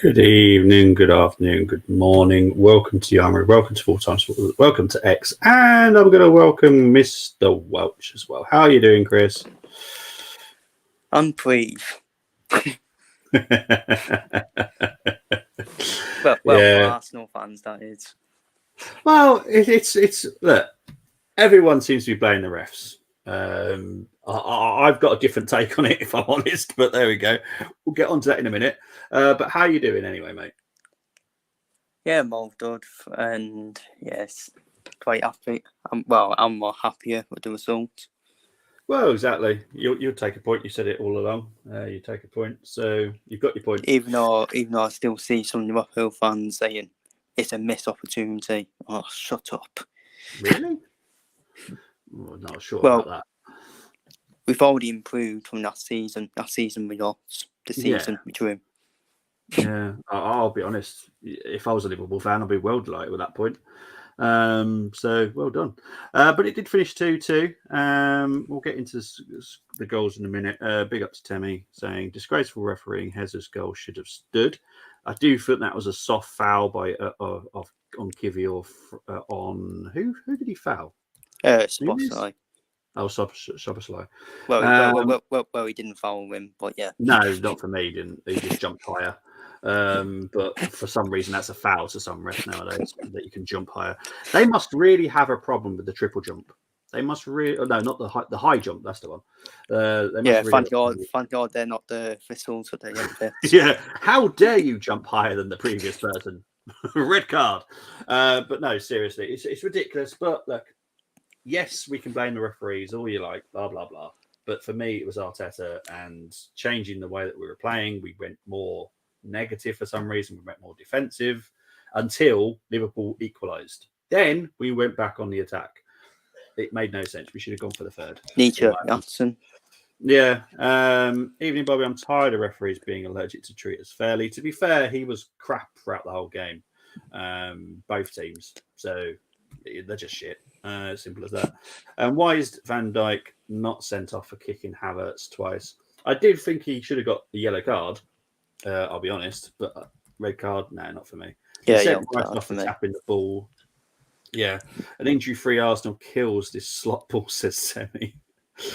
Good evening, good afternoon, good morning. Welcome to Yarmouth, welcome to Full Time Sport, welcome to X, and I'm going to welcome Mr. Welch as well. How are you doing, Chris? I'm pleased. Well, for Arsenal fans, that is. Well, it's look. Everyone seems to be blaming the refs. I've got a different take on it, if I'm honest, but there we go. We'll get onto that in a minute. But how are you doing anyway, mate? Yeah, I'm all good, and yes, quite happy. I'm more happier with the result. Well, exactly. You'll take a point. You said it all along. You take a point, so you've got your point. Even though I still see some Liverpool fans saying it's a missed opportunity. Oh, shut up! Really? I'm not sure about that. We've already improved from last season. Last season we lost. The season we drew. Yeah, I'll be honest. If I was a Liverpool fan, I'd be well delighted with that point. So well done. But it did finish 2-2. We'll get into the goals in a minute. Big up to Temi saying disgraceful refereeing. Hez's goal should have stood. I do think that was a soft foul by on Kivy or on who did he foul? Szoboszlai. Oh, Szoboszlai. Well, he didn't foul him, but yeah. No, not for me. He didn't. He just jumped higher. But for some reason, that's a foul to some refs nowadays that you can jump higher. They must really have a problem with the triple jump. They must really. Oh, no, not the high jump. That's the one. Thank God they're not the whistles that they Yeah, how dare you jump higher than the previous person? Red card. But no, seriously, it's ridiculous. But look, yes, we can blame the referees all you like, blah blah blah. But for me, it was Arteta and changing the way that we were playing. We went more negative for some reason. We went more defensive until Liverpool equalised. Then we went back on the attack. It made no sense. We should have gone for the third. Nietzsche, Jackson. Yeah. Evening, Bobby. I'm tired of referees being allergic to treat us fairly. To be fair, he was crap throughout the whole game. Both teams. So they're just shit. Simple as that. And why is Van Dijk not sent off for kicking Havertz twice? I did think he should have got the yellow card. I'll be honest, but red card, no, not for me. Yeah, he sent right off for tapping the ball. Yeah, an injury-free Arsenal kills this slot ball, says Semi.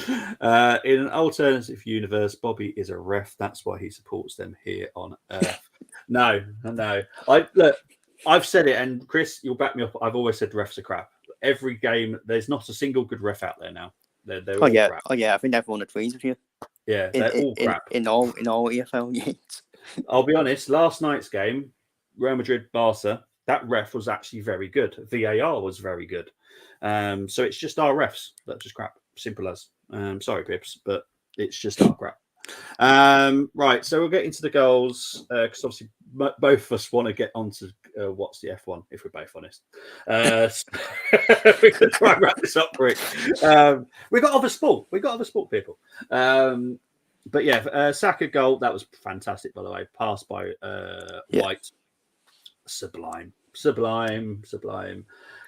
In an alternative universe, Bobby is a ref. That's why he supports them here on Earth. No. I've said it, and Chris, you'll back me up. I've always said refs are crap. Every game, there's not a single good ref out there now. They're all crap. Oh yeah, I think everyone agrees with you. Yeah, they're all crap in all EFL games. I'll be honest. Last night's game, Real Madrid Barca, that ref was actually very good. VAR was very good. So it's just our refs that are just crap. Simple as. Sorry, Pips, but it's just our crap. Right, so we'll get into the goals because obviously both of us want to get onto what's the F1, if we're both honest. We're going to try and wrap this up quick. We've got other sport. People. But yeah, Saka goal, that was fantastic, by the way. Passed by White. Sublime.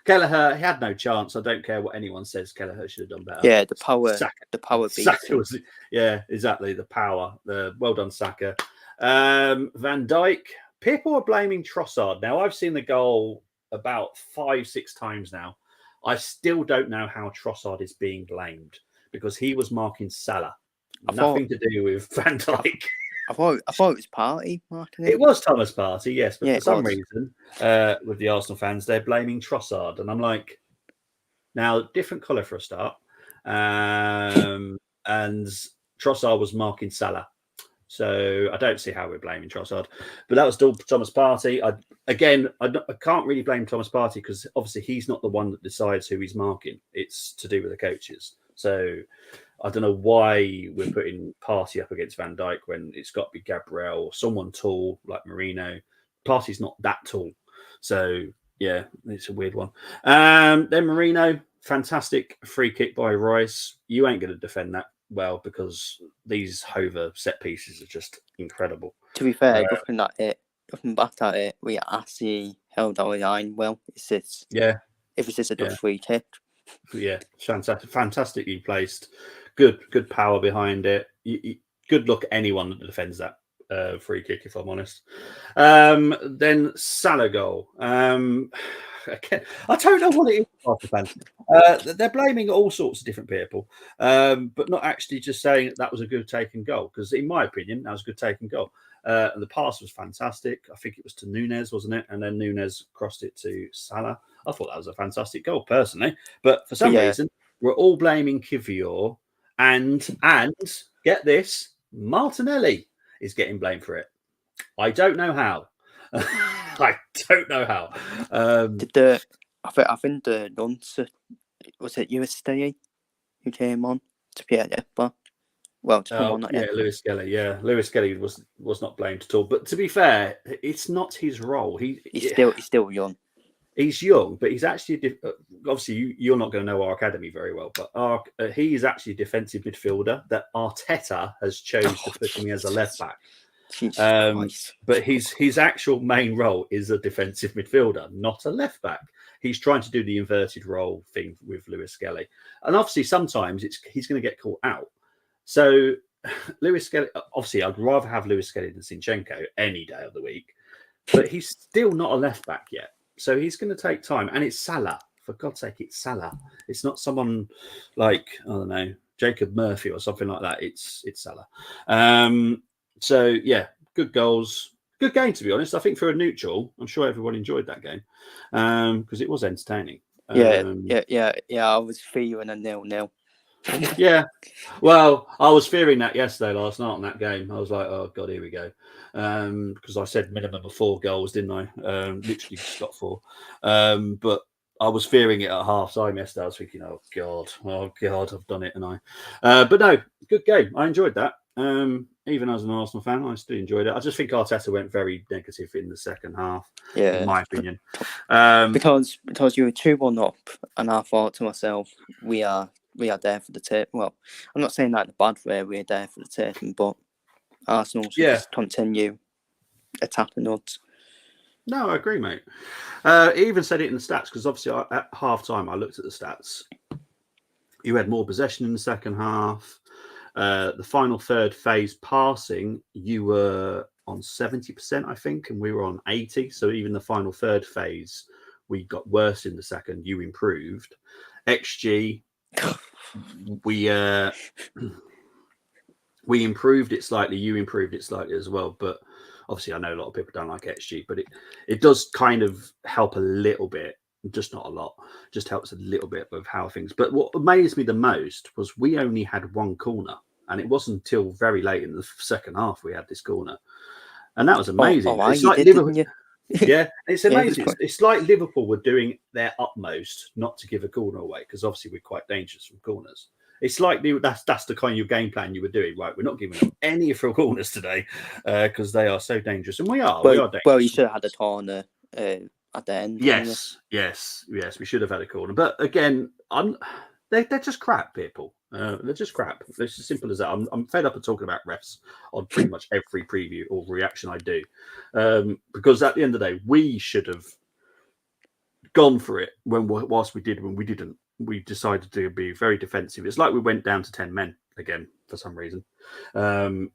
Kelleher, he had no chance. I don't care what anyone says. Kelleher should have done better. Yeah, the power beat. Saka was, yeah, exactly. The power. Well done, Saka. Van Dijk. People are blaming Trossard. Now, I've seen the goal about 5-6 times now. I still don't know how Trossard is being blamed because he was marking Salah. Nothing to do with Van Dijk. I thought it was Partey marking it. It was Thomas Partey, yes, but for some reason, with the Arsenal fans, they're blaming Trossard, and I'm like, now different colour for a start, and Trossard was marking Salah, so I don't see how we're blaming Trossard, but that was still Thomas Partey. I can't really blame Thomas Partey because obviously he's not the one that decides who he's marking. It's to do with the coaches, so. I don't know why we're putting Partey up against Van Dijk when it's got to be Gabriel or someone tall like Marino. Partey's not that tall. So, yeah, it's a weird one. Then Marino, fantastic free kick by Rice. You ain't going to defend that well because these Hover set pieces are just incredible. To be fair, looking back at it, we actually held our line well. If it's just a good free kick. Yeah, fantastically placed. Good power behind it. Good look at anyone that defends that. free kick, if I'm honest. Then Salah goal. Again, I don't know what it is. Arsenal fans. They're blaming all sorts of different people, but not actually just saying that was a good taken goal. Because in my opinion, that was a good taken goal. And the pass was fantastic. I think it was to Nunes, wasn't it? And then Nunes crossed it to Salah. I thought that was a fantastic goal, personally. But for some reason, we're all blaming Kivior, and get this, Martinelli is getting blamed for it. I don't know how. I don't know how. I think the nonce, was it USD who came on to Pierre Epper? Well, to come on. Yeah, Lewis Skelly. Yeah, Lewis Skelly was not blamed at all. But to be fair, it's not his role. He's still young. He's young, but he's actually obviously you're not going to know our academy very well, but he is actually a defensive midfielder that Arteta has chosen to put him as a left back. But his actual main role is a defensive midfielder, not a left back. He's trying to do the inverted role thing with Lewis Skelly, and obviously sometimes he's going to get caught out. So Lewis Skelly, obviously, I'd rather have Lewis Skelly than Zinchenko any day of the week, but he's still not a left back yet. So he's going to take time, and it's Salah. For God's sake, it's Salah. It's not someone like, I don't know, Jacob Murphy or something like that. It's Salah. So yeah, good goals, good game to be honest. I think for a neutral, I'm sure everyone enjoyed that game because it was entertaining. Yeah. I was fearing a 0-0. Yeah, well, I was fearing that yesterday, last night on that game. I was like, oh God, here we go. Because I said minimum of 4 goals, didn't I? Literally just got 4. But I was fearing it at half time yesterday. I was thinking, oh God, I've done it. And but no, good game. I enjoyed that. Even as an Arsenal fan, I still enjoyed it. I just think Arteta went very negative in the second half, in my opinion. Because you were 2-1 up, and I thought to myself, we are there for the tape. Well, I'm not saying that in a bad way. We're there for the taping, but Arsenal should just continue attacking us. No, I agree, mate. He even said it in the stats because obviously at half time I looked at the stats. You had more possession in the second half. The final third phase passing, you were on 70%, I think, and we were on 80%. So even the final third phase, we got worse in the second. You improved. XG, we improved it slightly. You improved it slightly as well. But obviously, I know a lot of people don't like XG, but it does kind of help a little bit. Just not a lot, just helps a little bit with how things. But what amazed me the most was we only had 1 corner, and it wasn't until very late in the second half we had this corner, and that was amazing. It's like Liverpool. Yeah, it's amazing. It's like Liverpool were doing their utmost not to give a corner away because obviously we're quite dangerous from corners. It's like that's the kind of game plan you were doing, right? We're not giving up any from corners today because they are so dangerous, and we are. We are dangerous. Well, you should have had a corner. At the end. Yes, we should have had a corner. But again, they're just crap, people. They're just crap. It's as simple as that. I'm fed up of talking about refs on pretty much every preview or reaction I do. Because at the end of the day, we should have gone for it whilst we did when we didn't. We decided to be very defensive. It's like we went down to 10 men again for some reason. We're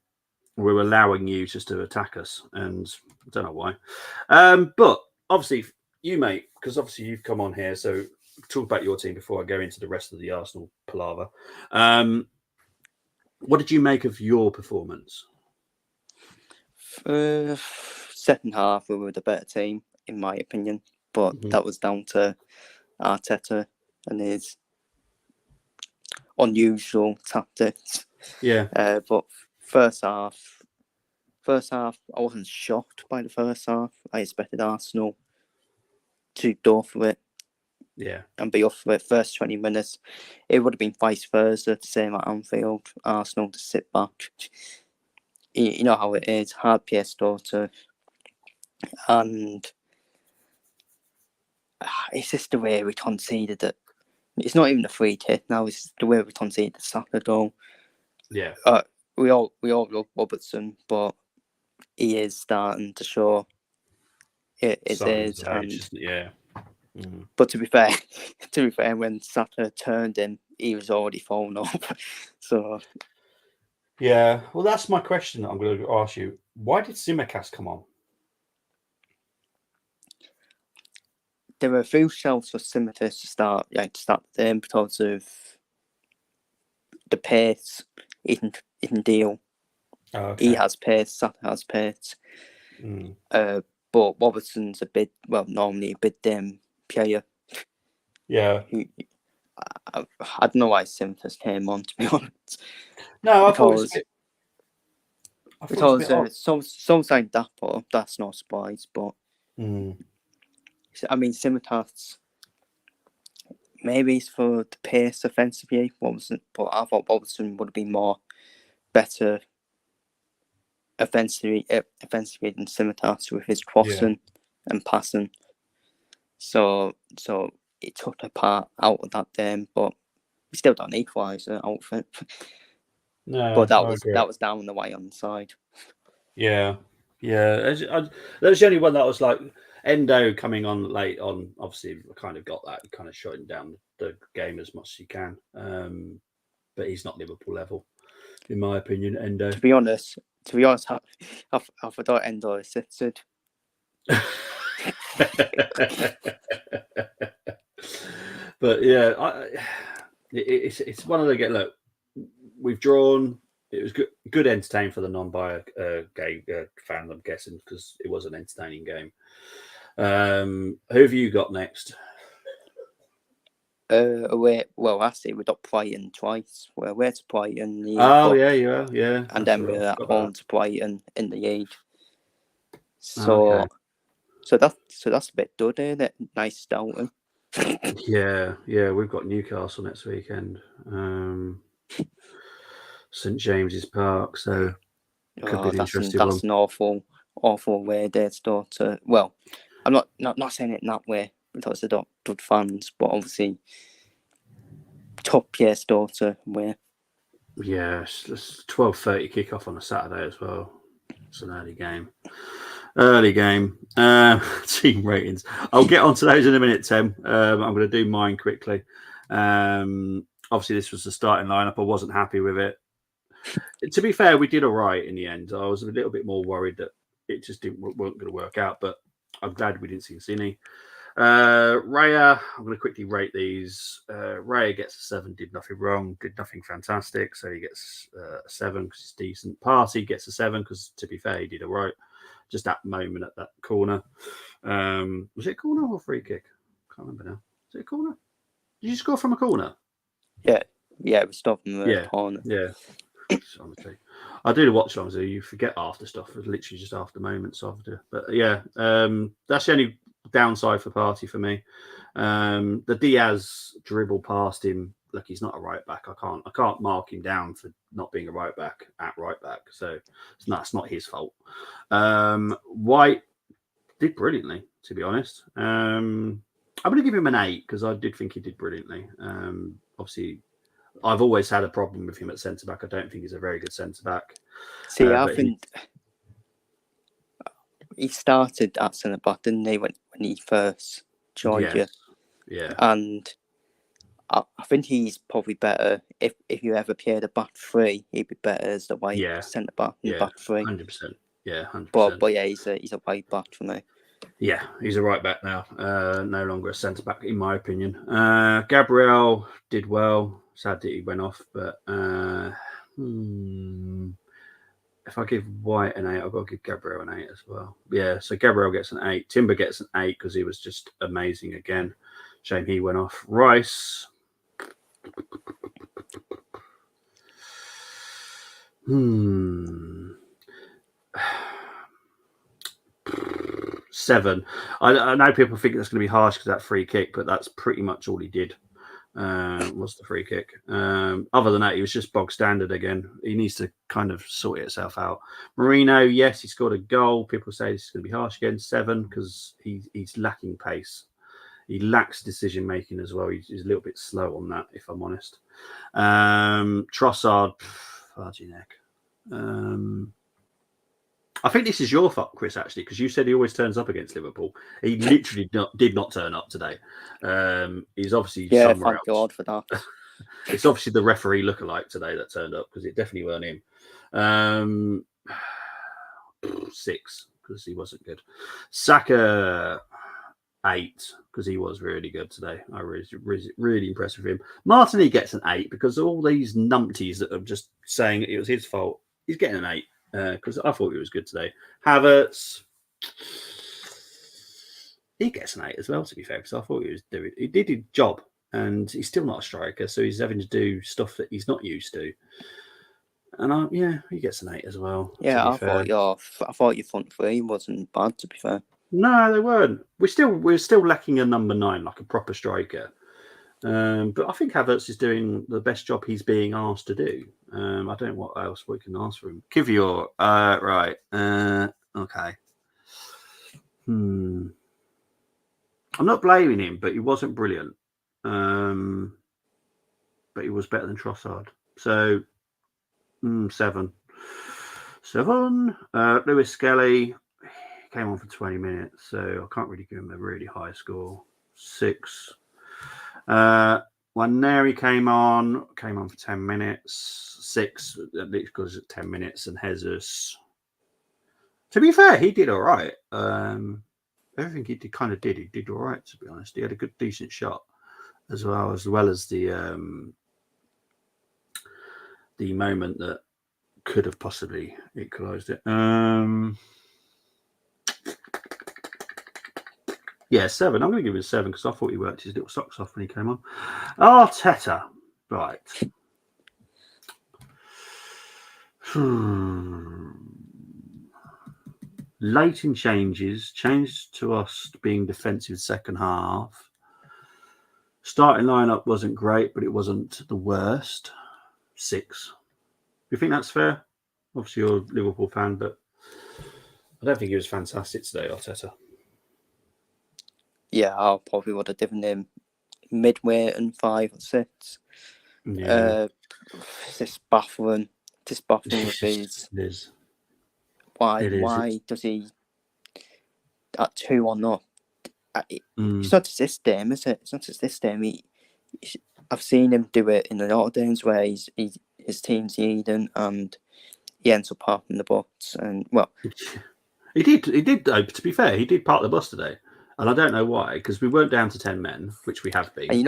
allowing you just to attack us, and I don't know why. But obviously, you, mate, because obviously you've come on here, so talk about your team before I go into the rest of the Arsenal palaver. What did you make of your performance? Second half, we were the better team, in my opinion, but that was down to Arteta and his unusual tactics. Yeah. But first half, I wasn't shocked by the first half. I expected Arsenal to go for it. Yeah. And be up for it. First 20 minutes, it would have been vice versa, the same at Anfield. Arsenal to sit back. You know how it is. Hard PS daughter. And it's just the way we conceded it. It's not even a free kick now. It's the way we conceded the Saka goal. Yeah. We all love Robertson, but he is starting to show it is. And yeah. But to be fair, when Saka turned him, he was already falling over. So Yeah, well, that's my question that I'm going to ask you. Why did Simicast come on? There were a few shelves for Simicast to start the game because of the pace. Isn't deal. Oh, okay. He has pace. Sat has pace. But Robertson's normally a bit player. Yeah. I don't know why Simicast came on, to be honest. No, I thought it was a bit something like that, but that's no surprise. But I mean, Simicast, maybe it's for the pace offensively, Robertson, but I thought Robertson would have been better offensively than Simicast with his crossing and passing. So it took the part out of that game, but we still don't equalise the outfit. No, but that was down the way on the side. Yeah. That was the only one that was like Endo coming on late on. Obviously, I kind of got that, kind of shutting down the game as much as you can. But he's not Liverpool level, in my opinion. Endo. To be honest, I forgot Endo assisted. But yeah, it's one of the get. Look, we've drawn. It was good entertaining for the non-bio gay fan, I'm guessing, because it was an entertaining game. Who have you got next? I see we got Brighton twice. We're to Brighton. Yeah. And then we're at home to Brighton in the league. So that's a bit dud, isn't it? Nice starting. Yeah. We've got Newcastle next weekend. St James's Park, so could be an interesting one. That's an awful way there to start. Well, I'm not saying it in that way because they're not good fans, but obviously top year starter where. Yeah, it's 12:30 kickoff on a Saturday as well. It's an early game. Team ratings. I'll get on to those in a minute, Tim. I'm going to do mine quickly. Obviously, this was the starting lineup. I wasn't happy with it. To be fair, we did all right in the end. I was a little bit more worried that it just weren't going to work out, but I'm glad we didn't see Cine. Raya, I'm going to quickly rate these. Raya gets a 7, did nothing wrong, did nothing fantastic, so he gets a 7 because it's decent. Party gets a 7 because, to be fair, he did all right. Just that moment at that corner. Was it a corner or a free kick? Can't remember now. Was it a corner? Did you score from a corner? Yeah, we stopped from the corner. Yeah. Honestly, I do the watch alongs, so you forget after stuff. It's literally just after moments after. But yeah, that's the only downside for Party for me. The Diaz dribble past him. Look, he's not a right back. I can't mark him down for not being a right back at right back. So it's not his fault. White did brilliantly, to be honest. I'm going to give him an 8 because I did think he did brilliantly. Obviously, I've always had a problem with him at centre back. I don't think he's a very good centre back. See, I think he started at centre back, didn't he, when he first joined you? Yeah. And I think he's probably better if you ever played a back three. He'd be better as the white centre back in back three. 100%. Yeah, 100%. But yeah, he's a white back for me. Yeah, he's a right back now. No longer a centre back, in my opinion. Gabriel did well. Sad that he went off, but if I give White an 8, I've got to give Gabriel an 8 as well. Yeah, so Gabriel gets an 8. Timber gets an 8 because he was just amazing again. Shame he went off. Rice. 7. I know people think that's going to be harsh because that free kick, but that's pretty much all he did. Was the free kick. Other than that, he was just bog standard again. He needs to kind of sort itself out. Marino, yes, he scored a goal. People say this is going to be harsh again. 7 because he's lacking pace. He lacks decision making as well. He's a little bit slow on that, if I'm honest. Trossard, fudgy neck. I think this is your fault, Chris, actually, because you said he always turns up against Liverpool. He literally did not turn up today. He's obviously somewhere else. Thank God for that. It's obviously the referee lookalike today that turned up because it definitely weren't him. 6 because he wasn't good. Saka 8 because he was really good today. I really impressed with him. Martinelli gets an 8 because all these numpties that are just saying it was his fault. He's getting an 8 because I thought he was good today. Havertz, he gets an 8 as well. To be fair, because I thought he did his job, and he's still not a striker, so he's having to do stuff that he's not used to. And he gets an 8 as well. Yeah, I thought your front three wasn't bad. To be fair, no, they weren't. We're still lacking a number 9, like a proper striker. But I think Havertz is doing the best job he's being asked to do. I don't know what else we can ask for him. Kivior, right? Okay. I'm not blaming him, but he wasn't brilliant. But he was better than Trossard. So 7. Lewis Skelly came on for 20 minutes, so I can't really give him a really high score. 6. Waneri came on for 10 minutes. 6 because it's 10 minutes, and Jesus. To be fair, he did all right. Everything he did, he did all right. To be honest, he had a decent shot as well as the moment that could have possibly equalised it. 7. I'm going to give it a 7 because I thought he worked his little socks off when he came on. Arteta, right. Late in changed to us being defensive second half. Starting lineup wasn't great, but it wasn't the worst. 6. Do you think that's fair? Obviously, you're a Liverpool fan, but I don't think he was fantastic today, Arteta. Yeah, I probably would have given him midway and 5 or 6. Yeah. This baffling with his. It is. Why does he at 2-1 up? It's not just this game, is it? It's not just this game. I've seen him do it in a lot of games where his team's leading and he ends up parking the bus. And well, he did though. To be fair, he did park the bus today, and I don't know why, because we weren't down to 10 men, which we have been. And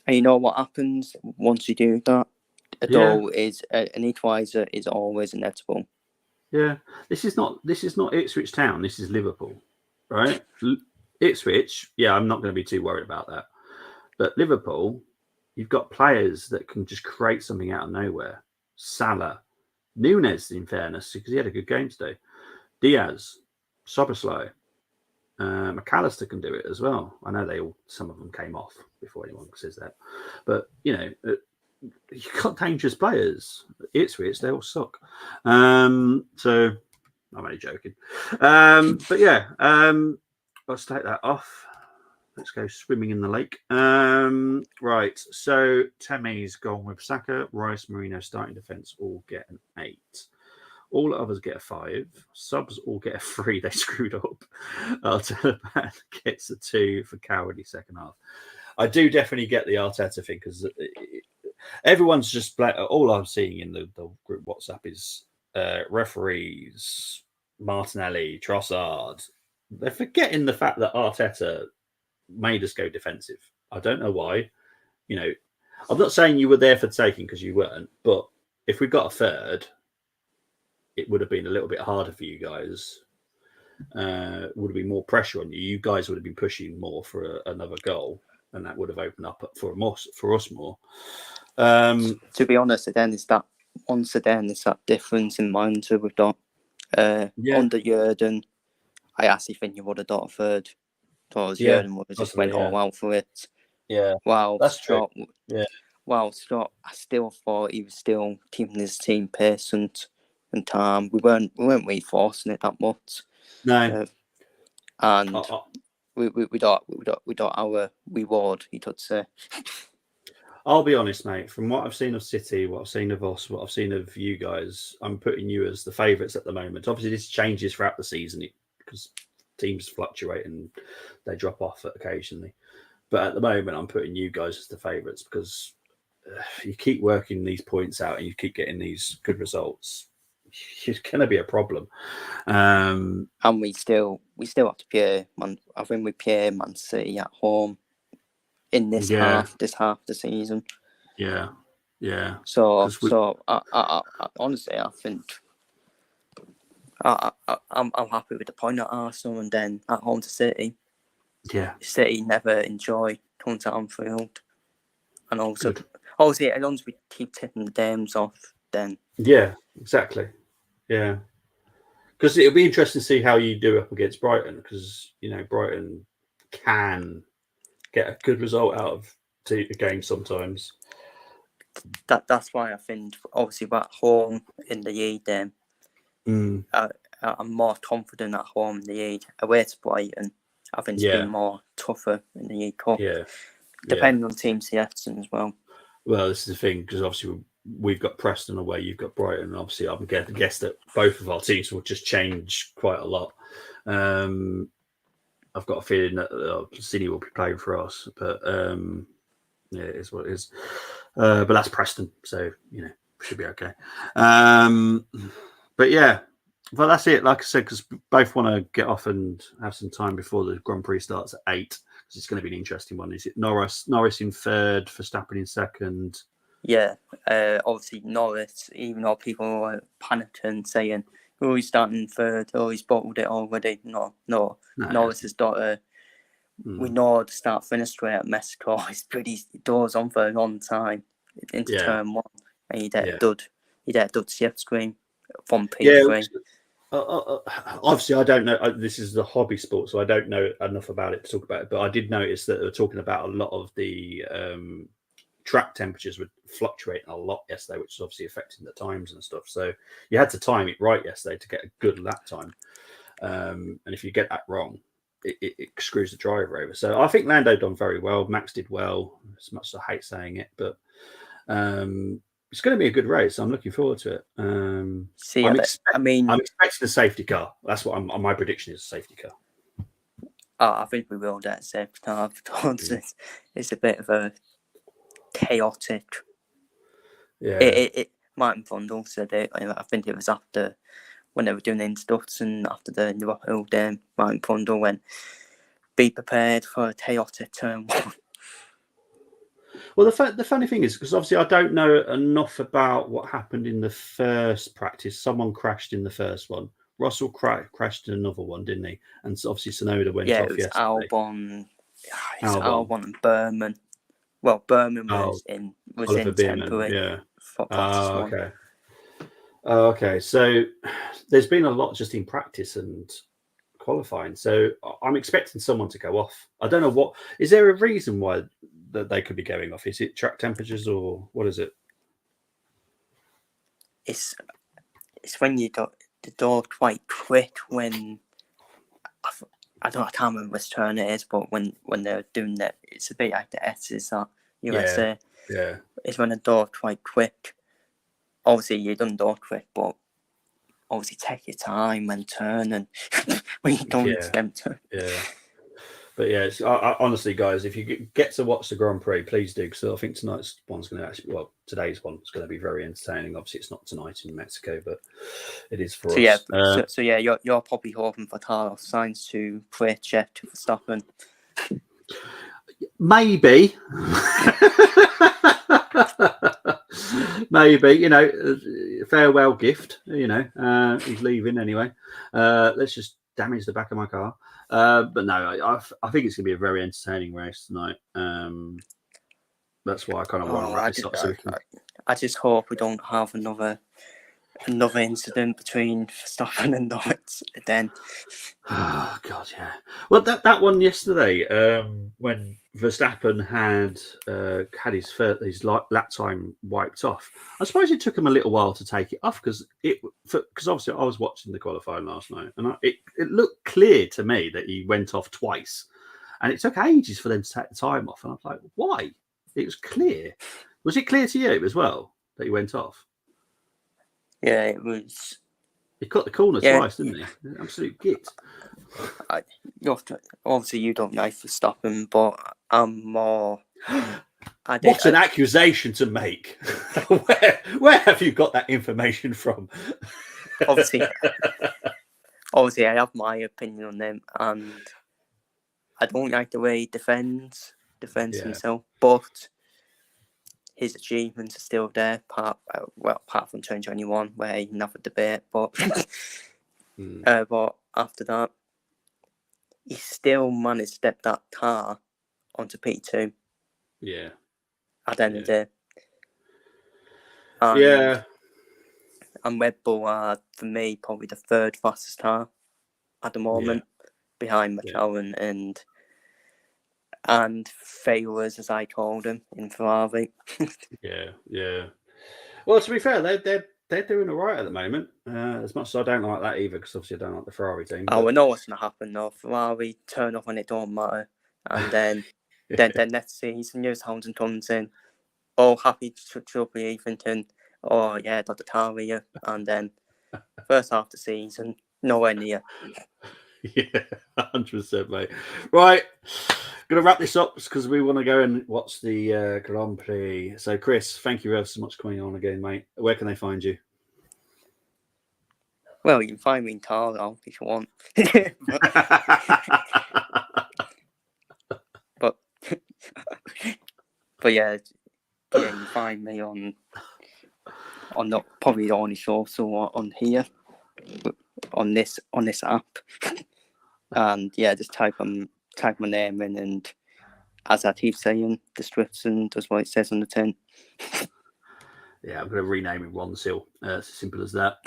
you know what happens once you do that? A goal is an equaliser is always inevitable. Yeah, this is not Ipswich Town. This is Liverpool, right? Ipswich, I'm not going to be too worried about that. But Liverpool, you've got players that can just create something out of nowhere. Salah, Nunes, in fairness, because he had a good game today. Diaz, Soboslai, McAllister can do it as well. I know some of them came off before anyone says that, but you've got dangerous players. Ipswich, they all suck. So I'm only joking. Let's take that off. Let's go swimming in the lake. Right. So Tammy's gone with Saka, Rice, Marino, starting defence all get an 8. All others get a 5. Subs all get a 3. They screwed up. Arteta gets a 2 for cowardly second half. I do definitely get the Arteta thing because everyone's just all I'm seeing in the group WhatsApp is referees, Martinelli, Trossard. They're forgetting the fact that Arteta made us go defensive. I don't know why. I'm not saying you were there for the taking because you weren't, but if we got a third, it would have been a little bit harder for you guys. Would have been more pressure on you. You guys would have been pushing more for another goal, and that would have opened up for us more. To be honest, it's that difference in mindset we've got. Under Jurgen, I actually think you would have got a third. Because Jurgen would have just went all out for it. Yeah. Wow, that's true. Wow, Scott, I still thought he was still keeping his team patient and calm. We weren't really forcing it that much. No. And we got our reward, you could say. I'll be honest, mate. From what I've seen of City, what I've seen of us, what I've seen of you guys, I'm putting you as the favourites at the moment. Obviously, this changes throughout the season because teams fluctuate and they drop off occasionally. But at the moment, I'm putting you guys as the favourites because you keep working these points out and you keep getting these good results, it's going to be a problem. And we still have to play. I think we play Man City at home in this half of the season. Yeah. So I honestly, I think I'm happy with the point at Arsenal, and then at home to City. Yeah. City never enjoy coming to Anfield, and also obviously as long as we keep tipping the games off, then exactly. Yeah. Because it'll be interesting to see how you do up against Brighton, because Brighton can get a good result out of a game sometimes. That's why I think obviously at home in the league, I'm more confident at home in the league. Away to Brighton, I think it's been more tougher in the League Cup. Depending on team selection as well. Well, this is the thing, because obviously we've got Preston away, you've got Brighton. Obviously, I'm going to guess that both of our teams will just change quite a lot. I've got a feeling that City will be playing for us, but it is what it is. But that's Preston, so should be okay. But yeah, well, that's it. Like I said, because both want to get off and have some time before the Grand Prix starts at 8. Because it's going to be an interesting one. Is it Norris in third, Verstappen in second? Yeah, obviously Norris, even though people are panicking saying, "Oh, he's starting third. Oh, he's bottled it already." No. Norris has got a. We know the start-finish straight at Mexico. He's pretty doors on for a long time into turn 1, and he did a dud shift screen from P3. Obviously, I don't know. This is the hobby sport, so I don't know enough about it to talk about it. But I did notice that they were talking about a lot of the track temperatures were fluctuating a lot yesterday, which is obviously affecting the times and stuff. So you had to time it right yesterday to get a good lap time. And if you get that wrong, it screws the driver over. So I think Lando done very well. Max did well, as much as I hate saying it, but it's going to be a good race. I'm looking forward to it. I'm expecting a safety car. That's what my prediction is: a safety car. I think we will get a safety car because it's a bit of a chaotic. Martin Brundle said it. I think it was after when they were doing the introduction after the Liverpool game. Martin Brundle went, "Be prepared for a chaotic turn 1." Well, the funny thing is, because obviously I don't know enough about what happened in the first practice. Someone crashed in the first one. Russell crashed in another one, didn't he? And obviously Sonoda went off yesterday. Albon and Berman. Well, Berman was in temporary for practice one. Okay. Okay, so there's been a lot just in practice and qualifying. So I'm expecting someone to go off. I don't know what. Is there a reason why that they could be going off? Is it track temperatures or what is it? It's when you got the door quite quick. When I can't remember which turn it is, but when they're doing that, it's a bit like the S's at USA. Yeah. It's when the door quite quick. Obviously, you done door quick, but obviously take your time when turning when you don't attempt to. Yeah. But yeah, honestly, guys, if you get to watch the Grand Prix, please do, because I think tonight's one's going to today's one is going to be very entertaining. Obviously, it's not tonight in Mexico, but it is for us. So you're probably hoping for Carlos Sainz to create check to Verstappen. Maybe. Maybe, farewell gift, he's leaving anyway. Let's just damage the back of my car. But no, I think it's going to be a very entertaining race tonight. That's why I kind of want to wrap this up. I just hope we don't have another incident between Verstappen and Norris then. Oh God, yeah. Well, that one yesterday, when Verstappen had his lap time wiped off, I suppose it took him a little while to take it off because obviously I was watching the qualifying last night and it looked clear to me that he went off twice, and it took ages for them to take the time off, and I was like, why? It was clear. Was it clear to you as well that he went off? Yeah, it was. He cut the corner twice, didn't he? Absolute git. Obviously, you don't like Verstappen, but I'm more I did. What an accusation to make! Where have you got that information from? Obviously, I have my opinion on them, and I don't like the way he defends himself, but his achievements are still there. Apart from 2021, where he never debate, but but after that, he still managed to step that car onto P2. Yeah. At the end of the day. And Red Bull are, for me, probably the third fastest car at the moment, behind McLaren and failures, as I called them, in Ferrari. Yeah. Well, to be fair, they're doing all right at the moment. As much as I don't like that either, because obviously I don't like the Ferrari team. Oh, we know what's going to happen though. Ferrari turn off when it don't matter, and then then next season, Lewis Hamilton comes in, happy to be Ethan. Oh yeah, got the car here, and then first half of the season, nowhere near. Yeah, 100%, mate. Right, gonna wrap this up because we want to go and watch the Grand Prix. So, Chris, thank you ever so much for coming on again, mate. Where can they find you? Well, you can find me in Carlisle if you want. but yeah, you can find me on not probably the only show, so on here, on this app, and yeah, just type my name in, and as I keep saying, description does what it says on the tin. Yeah, I'm going to rename it Ron Seal. It's as simple as that.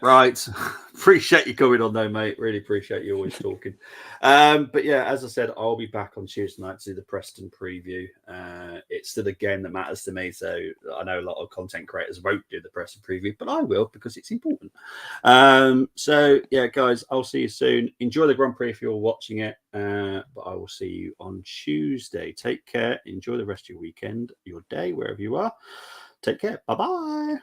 Right. Appreciate you coming on, though, mate. Really appreciate you always talking. But yeah, as I said, I'll be back on Tuesday night to do the Preston preview. It's still a game that matters to me. So I know a lot of content creators won't do the Preston preview, but I will because it's important. So yeah, guys, I'll see you soon. Enjoy the Grand Prix if you're watching it. But I will see you on Tuesday. Take care. Enjoy the rest of your weekend, your day, wherever you are. Take care. Bye-bye.